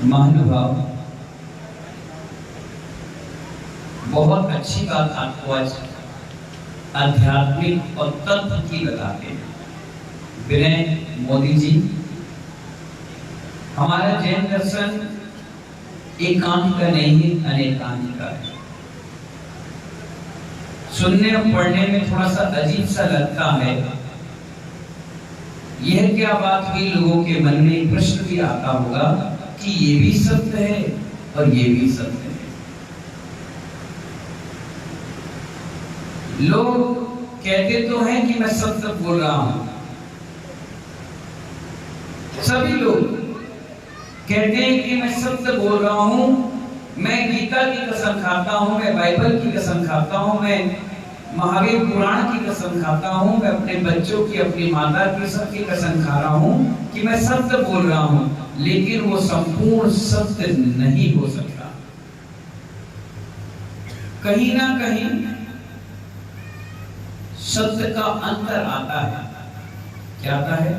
महानुभाव, बहुत अच्छी बात आपको आज आध्यात्मिक और तत्व की बताते हैं। विनय मोदी जी, हमारा जैन दर्शन एकांत का नहीं है, अनेकांत का है। सुनने और पढ़ने में थोड़ा सा अजीब सा लगता है, यह क्या बात हुई। लोगों के मन में प्रश्न भी आता होगा कि ये भी सत्य है और ये भी सत्य है। लोग कहते तो हैं कि मैं सत्य बोल रहा हूं, सभी लोग कहते हैं कि मैं सत्य बोल रहा हूं, मैं गीता की कसम खाता हूं, मैं बाइबल की कसम खाता हूं, मैं महावीर पुराण की कसम खाता हूं, मैं अपने बच्चों की, अपनी माता की, सबकी कसम खा रहा हूं कि मैं सत्य बोल रहा हूं, लेकिन वो संपूर्ण सत्य नहीं हो सकता। कहीं ना कहीं सत्य का अंतर आता है। क्या आता है?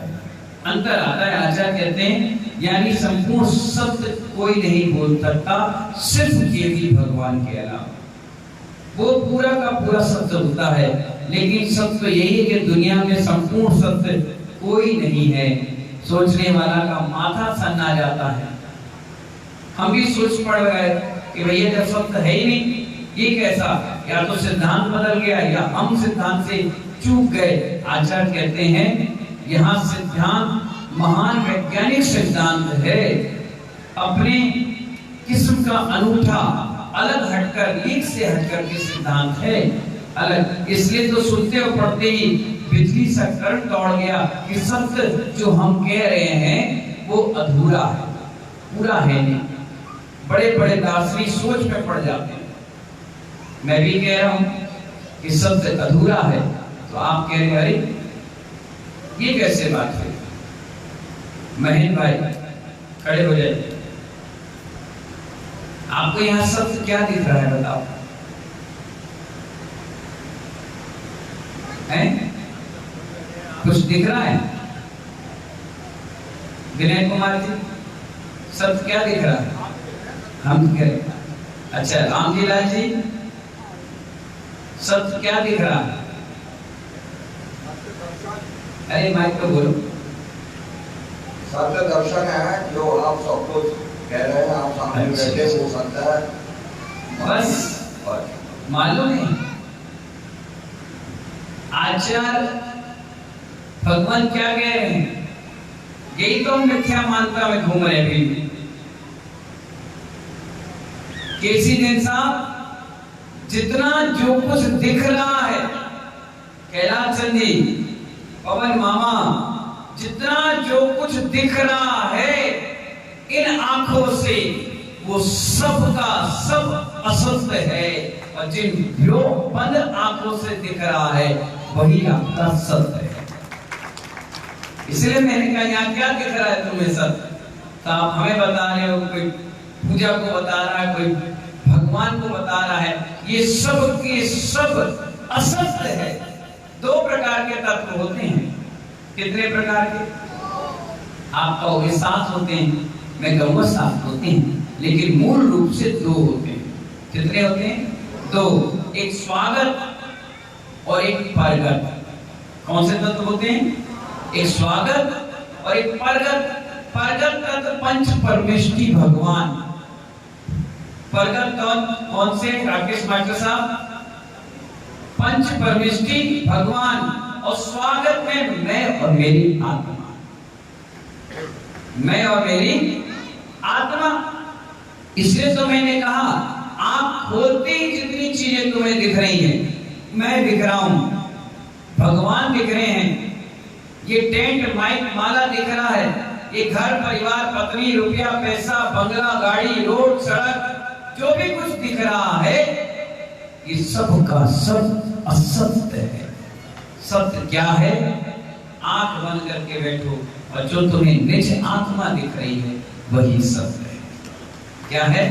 अंतर आता है। आचार्य कहते हैं यानी संपूर्ण सत्य कोई नहीं बोल सकता, सिर्फ केवल भगवान के अलावा। वो पूरा का पूरा सत्य होता है, लेकिन सत्य यही है कि दुनिया में संपूर्ण सत्य कोई नहीं है। सोचने वाला का माथा सन्ना जाता है। हम भी सोच पड़ गए कि भैया जब सत्य है ही नहीं, ये कैसा, या तो सिद्धांत बदल गया या हम सिद्धांत से चूक गए। आचार्य कहते हैं यहाँ सिद्धांत महान वैज्ञानिक सिद्धांत है, अपने किस्म का अनूठा, अलग हटकर, लीक से हटकर के सिद्धांत है, अलग। इसलिए तो सुनते और पढ़ते ही बिजली सा करंट दौड़ गया कि सत्य जो हम कह रहे हैं वो अधूरा है, पूरा है नहीं। बड़े बड़े दार्शनिक सोच में पड़ जाते हैं। मैं भी कह रहा हूं कि सत्य अधूरा है, तो आप कह रहे हैं अरे ये कैसे बात है। महेंद्र भाई खड़े हो जाइए। आपको यहां सत्य क्या दिख रहा है बताओ? हैं? कुछ दिख रहा है? विनय कुमार जी, सत्य क्या दिख रहा है? हम कह अच्छा, रामजी लाल जी, सत्य क्या दिख रहा है? अरे माइक पे बोलो। सत्य दर्शन है जो आप सब कुछ कह रहे हैं, आप सामने बैठे हो सकता है, बस मालूम नहीं। आचार्य भगवान क्या कह रहे हैं? यही तो मिथ्या मानता में घूम रहे हैं। केसी दिन साहब, जितना जो कुछ दिख रहा है, कैलाश चंद जी, पवन मामा, जितना जो कुछ दिख रहा है इन आंखों से, वो सब का सब असत्य है, और जिन जो बंद आंखों से दिख रहा है वही आपका सत्य है। इसलिए मैंने कहा यहाँ क्या दिख रहा है तुम्हें सत्य? तो आप हमें बता रहे हो, कोई पूजा को बता रहा है, कोई भगवान को बता रहा है, ये सब के सब असत्य है। दो प्रकार के तत्व होते हैं। कितने प्रकार के? आप कहोगे 7 होते हैं, मैं कहूँगा 7 होते हैं, लेकिन मूल रूप से 2 होते हैं। कितने होते हैं? 2। एक स्वागत और एक परगत। कौन से तत्व होते हैं? एक स्वागत और एक परगत। परगत तत्व पंच परमेष्टि भगवान। परगत कौन से? राकेश मास्टर साहब, पंच परमेष्टि भगवान। और स्वागत में मैं और मेरी आत्मा, मैं और मेरी आत्मा। इसलिए तो मैंने कहा आप खोलते ही जितनी चीजें तुम्हें दिख रही हैं, मैं दिख रहा हूं, भगवान दिख रहे हैं, ये टेंट माइक माला दिख रहा है, ये घर परिवार पत्नी रुपया पैसा बंगला गाड़ी रोड सड़क जो भी कुछ दिख रहा है, ये सब का सब असत्य है। सत्य क्या है? आंख बंद करके बैठो और जो तुम्हें निज आत्मा दिख रही है वही सत्य है। क्या है?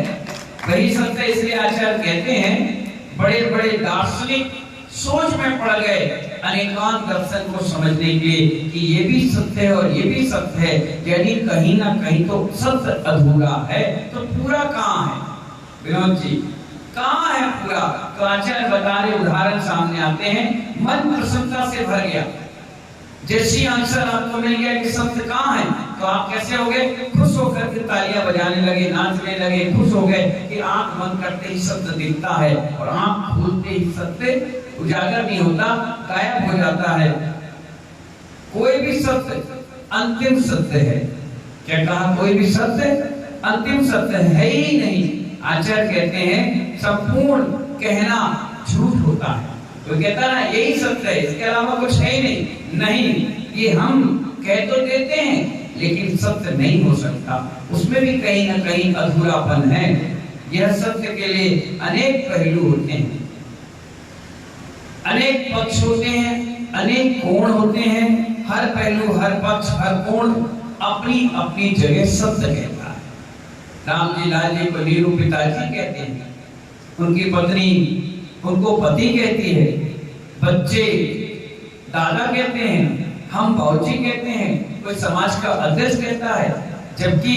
वही सत्य है। इसलिए आचार्य कहते हैं, बड़े बड़े दार्शनिक सोच में पड़ गए अनेकांत दर्शन को समझने के लिए कि ये भी सत्य है और ये भी सत्य है, यानी कहीं ना कहीं तो सत्य अधूरा है, तो पूरा कहाँ है? विनोद जी, कहाँ है पूरा? तो आचार्य बता रहे, उदाहरण सामने आते हैं। मन प्रसन्नता से भर गया, जैसी आंसर आपको मिल गया कि सत्य कहाँ है, तो आप कैसे हो गए? खुश होकर के तालियां बजाने लगे, नाचने लगे, खुश हो गए कि आंख बंद करते ही सत्य दिखता है और आंख खोलते ही सत्य उजागर नहीं होता, गायब हो जाता है। कोई भी सत्य अंतिम सत्य है। क्या कहा? कोई भी सत्य अंतिम सत्य है ही नहीं। आचार्य कहते हैं संपूर्ण कहना झूठ होता है। तो कहता ना यही सत्य है, इसके अलावा कुछ है ही नहीं। नहीं, ये हम कह तो देते हैं लेकिन सत्य नहीं हो सकता, उसमें भी कहीं ना कहीं अधूरापन है। यह सत्य के लिए अनेक पहलू होते हैं, अनेक पक्ष होते हैं, अनेक कोण होते हैं। हर पहलू, हर पक्ष, हर कोण अपनी अपनी जगह सत्य कहता है। राम जी लाल जी को नीरू पिताजी कहते हैं, उनकी पत्नी उनको पति कहती है, बच्चे दादा कहते हैं, हम बाबूजी कहते हैं, कोई समाज का अध्यक्ष कहता है, जबकि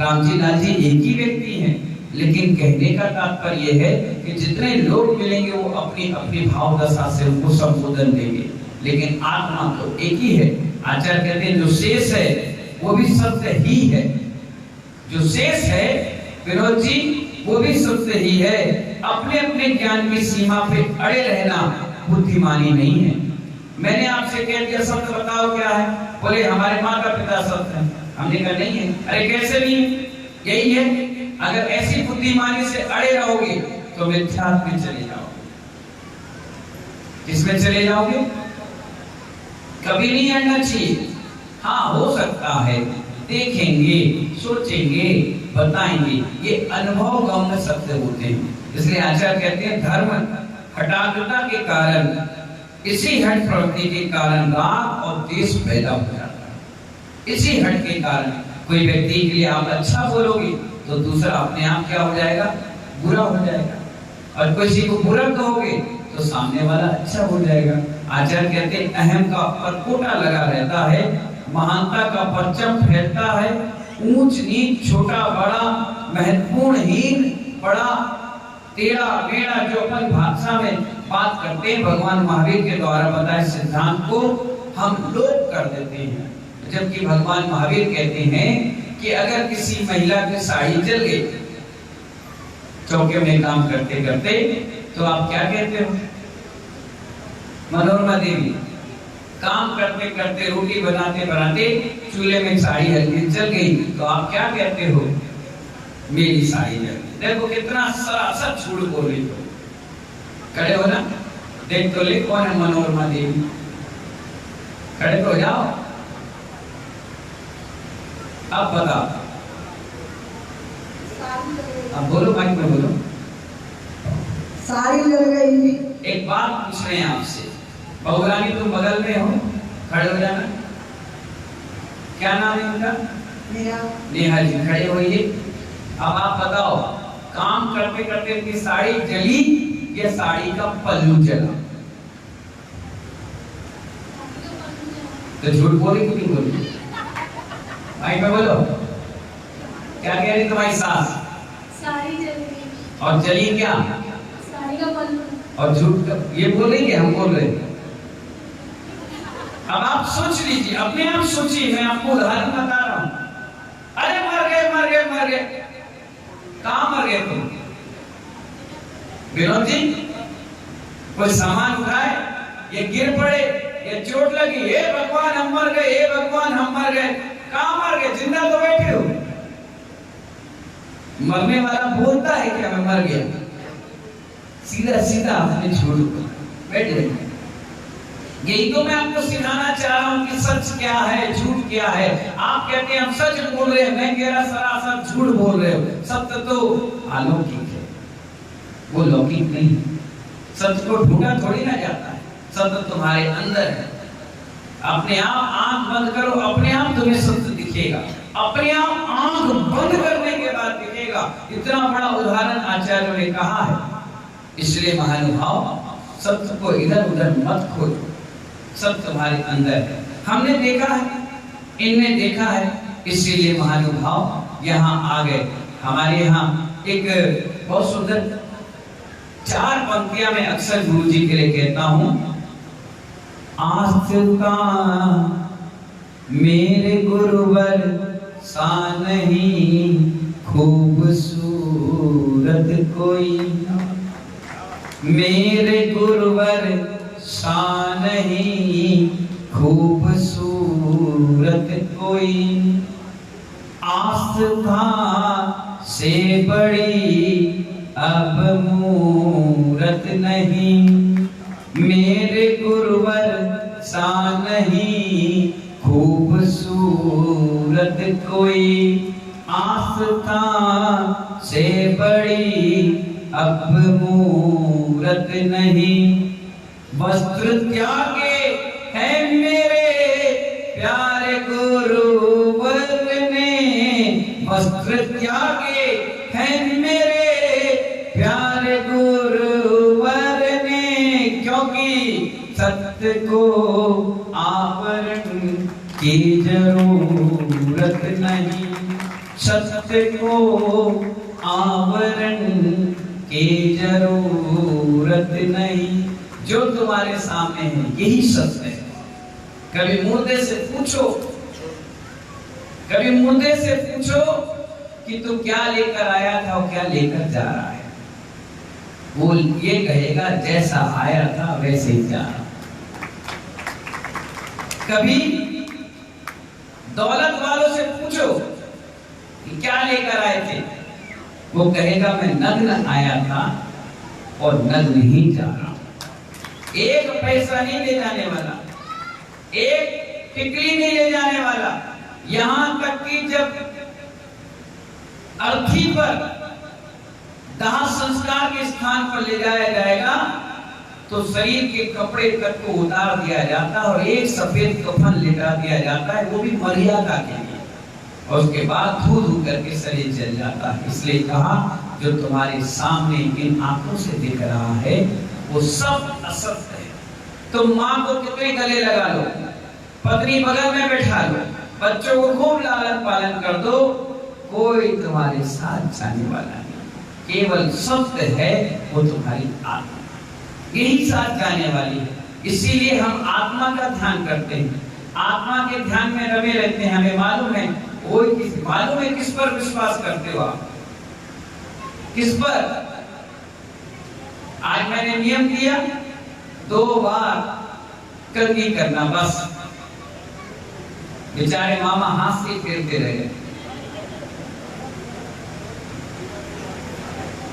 राम जी लाल जी एक ही व्यक्ति हैं। लेकिन कहने का तात्पर्य है कि जितने लोग मिलेंगे वो अपनी अपनी भाव दशा से उनको संबोधन देंगे, लेकिन आत्मा तो एक ही है। आचार्य कहते हैं जो शेष है वो भी सत्य ही है। जो शेष है विनोद जी, वो भी सत्य ही है। अपने अपने ज्ञान की सीमा पे अड़े रहना बुद्धिमानी नहीं है। मैंने आपसे कह दिया सत्य बताओ क्या है, बोले हमारे माता पिता सत्य है। हमने कहा नहीं है। अरे कैसे नहीं? यही है। अगर ऐसी बुद्धिमानी से अड़े रहोगे तो मिथ्यात्व में चले जाओगे। किसमें चले जाओगे? कभी नहीं अड़ना चाहिए। हाँ, हो सकता है, देखेंगे, सोचेंगे, बताएंगे, ये अनुभव गम्य सत्य होते हैं। इसलिए आचार्य कहते हैं धर्म हठात्मता के कारण, इसी हठ प्रवृत्ति के कारण राग और द्वेष पैदा हो जाता है। इसी हठ के कारण कोई व्यक्ति के लिए आप अच्छा बोलोगे तो दूसरा अपने आप क्या हो जाएगा? बुरा हो जाएगा। और किसी को बुरा कहोगे तो सामने वाला अच्छा हो जाएगा। आचार्य कहते हैं अहम का परकोटा लगा रहता है, महानता का परचम फैलता है, ऊंच नीच, छोटा बड़ा, महत्वपूर्ण हीन, बड़ा टेढ़ा मेढ़ा, जो अपन भाषा में बात करते हैं, भगवान महावीर के द्वारा बताए सिद्धांत को हम लोग कर देते हैं। जबकि भगवान महावीर कहते हैं कि अगर किसी महिला की साड़ी जल गई चौके में काम करते करते, तो आप क्या कहते हो? मनोरमा देवी काम करते करते, रोटी बनाते बनाते चूल्हे में साड़ी हल्की जल गई, तो आप क्या कहते हो? मेरी साड़ी जल गई। देखो कितना सरासर झूठ बोल रही हो। खड़े हो ना, देख तो ले कौन है मनोरमा देवी। खड़े तो हो जाओ। अब बताओ, अब बोलो, माइक में बोलो। साड़ी जल गई। एक बात पूछ रहे हैं आपसे, बहुरानी तुम बगल में हो, खड़े हो जाना। क्या नाम है उनका? नेहा जी, खड़े होइए। अब आप बताओ, काम करते करते उनकी साड़ी जली या साड़ी का पल्लू जला? तो झूठ बोली क्यों नहीं बोली? भाई में बोलो, क्या कह रही तुम्हारी सास? साड़ी जल गई। और जली क्या? साड़ी का पल्लू। और झूठ ये बोलेंगे, हम बोल रहे हैं। अब आप सोच लीजिए, अपने आप सोचिए, मैं आपको उदाहरण बता रहा हूं। अरे मर गए मर गए मर गए, कहां मर गए तुम? विनोद जी, कोई सामान उठाए, ये गिर पड़े, ये चोट लगी, हे भगवान हम मर गए, हे भगवान हम मर गए। कहां मर गए? जिंदा तो बैठे हो। मरने वाला बोलता है कि मैं मर गया, सीधा सीधा अपने झूठ बैठ गए। यही तो मैं आपको सिखाना चाह रहा हूं कि सच क्या है, झूठ क्या है। आप कहते हैं हम सच बोल रहे हैं, मैं कह रहा सरासर झूठ बोल रहे हो। सत्य तो अलौकिक है, वो लौकिक नहीं। सत्य को ढूंढा थोड़ी ना जाता है, सत्य तुम्हारे अंदर है। अपने आप आंख बंद करो, अपने आप तुम्हें सत्य दिखेगा। अपने आप आंख बंद करने के बाद दिखेगा। इतना बड़ा उदाहरण आचार्य ने कहा है। इसलिए महानुभाव, सत्य को इधर उधर मत खोजो, सब तुम्हारे अंदर है। हमने देखा है, इनने देखा है, इसीलिए महानुभाव यहाँ आ गए। हमारे यहाँ एक बहुत सुंदर 4 पंक्तियां मैं अक्सर गुरु जी के लिए कहता हूं। आस्था मेरे गुरुवर सा नहीं, खूबसूरत कोई मेरे गुरुवर सा नहीं, खूबसूरत कोई आस्था से बड़ी अब मूरत नहीं, मेरे गुरुवर सा नहीं, खूबसूरत कोई आस्था से बड़ी अब मूरत नहीं। वस्त्र त्यागे है मेरे प्यारे गुरुवर ने, वस्त्र त्यागे है मेरे प्यारे गुरुवर ने, क्योंकि सत्य को आवरण की जरूरत नहीं, सत्य को आवरण की जरूरत नहीं। जो तुम्हारे सामने है यही सत्य है। कभी मुर्दे से पूछो, कभी मुर्दे से पूछो कि तू क्या लेकर आया था और क्या लेकर जा रहा है, वो ये कहेगा जैसा आया था वैसे ही जा रहा। कभी दौलत वालों से पूछो कि क्या लेकर आए थे, वो कहेगा मैं नग्न आया था और नग्न ही जा रहा हूं। एक पैसा नहीं ले जाने वाला, एक टिकली नहीं ले जाने वाला। यहां तक कि जब अर्थी पर दाह संस्कार के स्थान पर ले जाया जाएगा तो शरीर के कपड़े तक को उतार दिया जाता है और एक सफेद कफन लेटा दिया जाता है, वो भी मर्यादा के लिए, और उसके बाद धू धू करके शरीर जल जाता है। इसलिए कहा जो तुम्हारे सामने इन आंखों से दिख रहा है वो सब असत्य है। तुम माँ को कितने गले लगा लो, पत्नी बगल में बैठा लो, बच्चों को खूब लालन पालन कर दो, कोई तुम्हारे साथ जाने वाला नहीं। केवल सत्य है वो तुम्हारी आत्मा, यही साथ जाने वाली है। इसीलिए हम आत्मा का ध्यान करते हैं, आत्मा के ध्यान में रमे रहते हैं। हमें मालूम है किस पर विश्वास करते हो आप, किस पर। आज मैंने नियम दिया 2 बार कंघी करना, बस। बेचारे मामा हाथ से फेरते रह गए।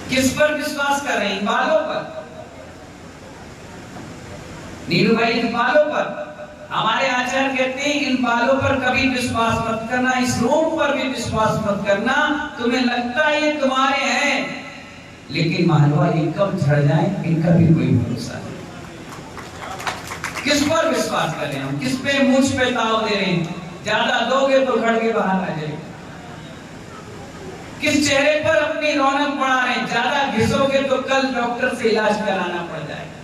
किस पर विश्वास कर रहे हैं? बालों पर, नीरू भाई, इन बालों पर। हमारे आचार्य कहते हैं इन बालों पर कभी विश्वास मत करना, इस रोम पर भी विश्वास मत करना। तुम्हें लगता है ये तुम्हारे हैं, लेकिन मालवा ये कब झड़ जाए इनका भी कोई भरोसा नहीं। किस पर विश्वास कर रहे हैं हम, किस पे मुझ पे ताव दे रहे हैं? ज्यादा दोगे तो घर के बाहर आ जाएगा। किस चेहरे पर अपनी रौनक बढ़ा रहे हैं? ज्यादा घिसोगे तो कल डॉक्टर से इलाज कराना पड़ जाएगा।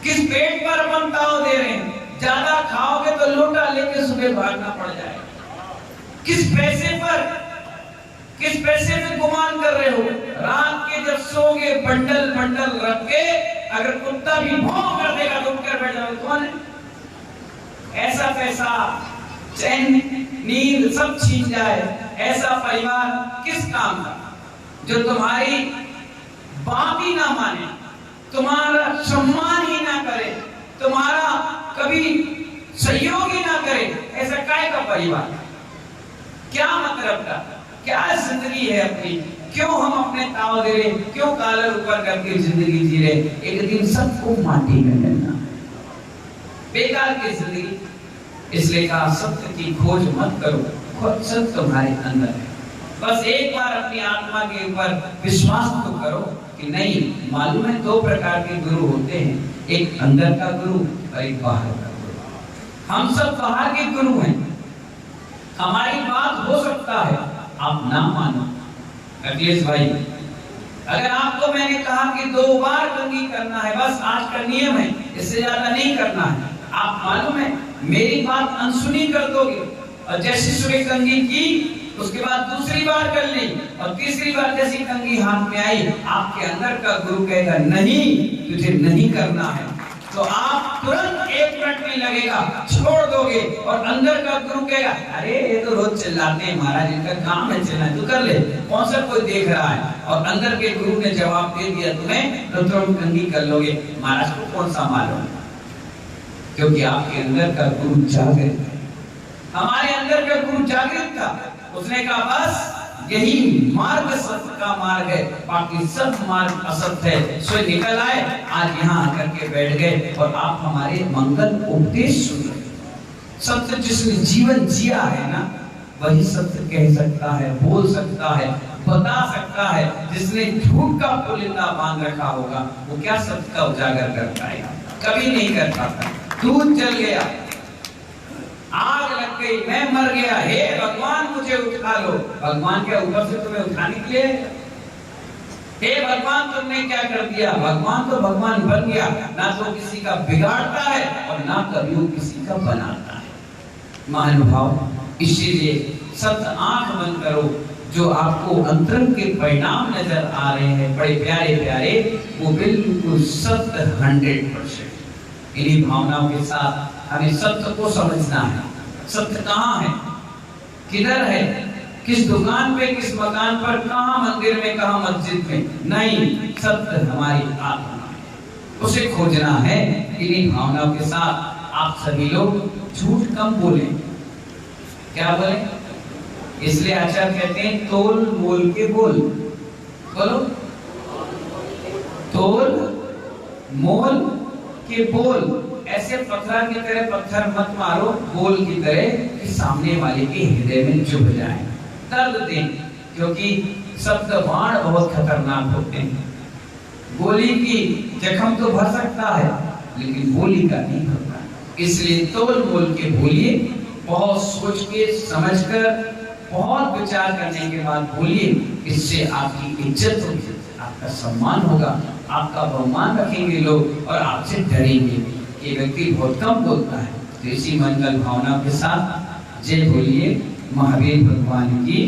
किस पेट पर अपन ताव दे रहे हैं? ज्यादा खाओगे तो लोटा लेके सुबह भागना पड़ जाएगा। किस पैसे में गुमान कर रहे हो? रात के जब सोगे बंडल बंडल रख के, अगर कुत्ता भी भौं कर देगा तो उठकर बैठ जाओगे। कौन है? ऐसा पैसा, चैन, नींद सब छीन जाए, ऐसा परिवार किस काम का? जो तुम्हारी बात ही ना माने, तुम्हारा सम्मान ही ना करे, तुम्हारा कभी सहयोग ही ना करे, ऐसा काय का परिवार? क्या मतलब का, क्या जिंदगी है अपनी? क्यों हम अपने ताव दे रहे, क्यों कालर ऊपर करके जिंदगी जी रहे? एक दिन सबको माटी में मिलना, बेकार की जिंदगी। इसलिए कहा सत्य की खोज मत करो, खुद सत्य तुम्हारे अंदर है। बस एक बार अपनी आत्मा के ऊपर विश्वास तो करो कि नहीं, मालूम है 2 प्रकार के गुरु होते हैं, एक अंदर का गुरु और एक बाहर का गुरु। हम सब बाहर के गुरु हैं, हमारी बात हो सकता है आप ना मानो। अखिलेश भाई, अगर आपको मैंने कहा कि 2 बार कंघी करना है, बस आज का नियम है, इससे ज्यादा नहीं करना है, आप मालूम है मेरी बात अनसुनी कर दोगे, और जैसी सुबह कंघी की उसके बाद दूसरी बार कर ली, और तीसरी बार जैसी कंघी हाथ में आई, आपके अंदर का गुरु कहेगा नहीं, तुझे नहीं करना है, तो आप तुरंत 1 मिनट नहीं लगेगा, छोड़ दोगे, और अंदर का गुरु कहेगा अरे ये तो रोज चिल्लाते हैं महाराज, इनका काम है चिल्लाना, तू कर ले, कौन सा कोई देख रहा है, और अंदर के गुरु ने जवाब दे दिया तुम्हें, तो तुम कंघी कर लोगे। महाराज को कौन सा मालूम, क्योंकि आपके अंदर का गुरु जागृत है। हमारे अंदर का गुरु जागृत था, उसने कहा बस यही मार्ग सत्य का मार्ग है, बाकी सब मार्ग असत्य है, सो निकल आए, आज यहाँ आकर के बैठ गए और आप हमारे मंगल उपदेश सुन रहे। सत्य जिसने जीवन जिया है ना, वही सत्य कह सकता है, बोल सकता है, बता सकता है। जिसने झूठ का पुलिंदा बांध रखा होगा वो क्या सत्य का उजागर कर पाएगा, कभी नहीं कर पाता। दूध जल गया, आग लग गई, मैं मर गया, हे भगवान मुझे उठा लो, भगवान के ऊपर से तुम्हें उठाने के लिए, हे भगवान तुमने क्या कर दिया, भगवान तो भगवान बन गया, ना तो किसी का बिगाड़ता है और ना कभी वो किसी का बनाता है। महानुभाव, इसीलिए सत्य आंख बंद करो, जो आपको अंतरंग के परिणाम नजर आ रहे हैं बड़े प्यारे प्यारे, वो बिल्कुल सत्य 100%। इन्हीं भावनाओं के साथ हमें सत्य को समझना है। सत्य कहाँ है, किधर है, किस दुकान पे, किस मकान पर, कहाँ मंदिर में, कहाँ मस्जिद में, नहीं, सत्य हमारी आत्मा है, उसे खोजना है। इन्हीं भावनाओं के साथ आप सभी लोग झूठ कम बोले। क्या बोले? इसलिए आचार्य कहते हैं तोल मोल के बोल। बोलो, तोल मोल के बोल। ऐसे पत्थर की तरह पत्थर मत मारो, बोल की तरह कि सामने वाले के हृदय में चुभ जाए, दर्द दे, क्योंकि शब्द बाण बहुत खतरनाक होते हैं। गोली की जख्म तो भर सकता है लेकिन बोली का नहीं भरता, इसलिए तोल मोल के बोलिए, बहुत सोच के समझ कर, बहुत विचार करने के बाद बोलिए। इससे आपकी इज्जत होगी, आपका सम्मान होगा, आपका बहुमान रखेंगे लोग और आपसे डरेंगे। ये व्यक्ति बहुत कम बोलता है। तो इसी मंगल भावना के साथ जय बोलिए महावीर भगवान की।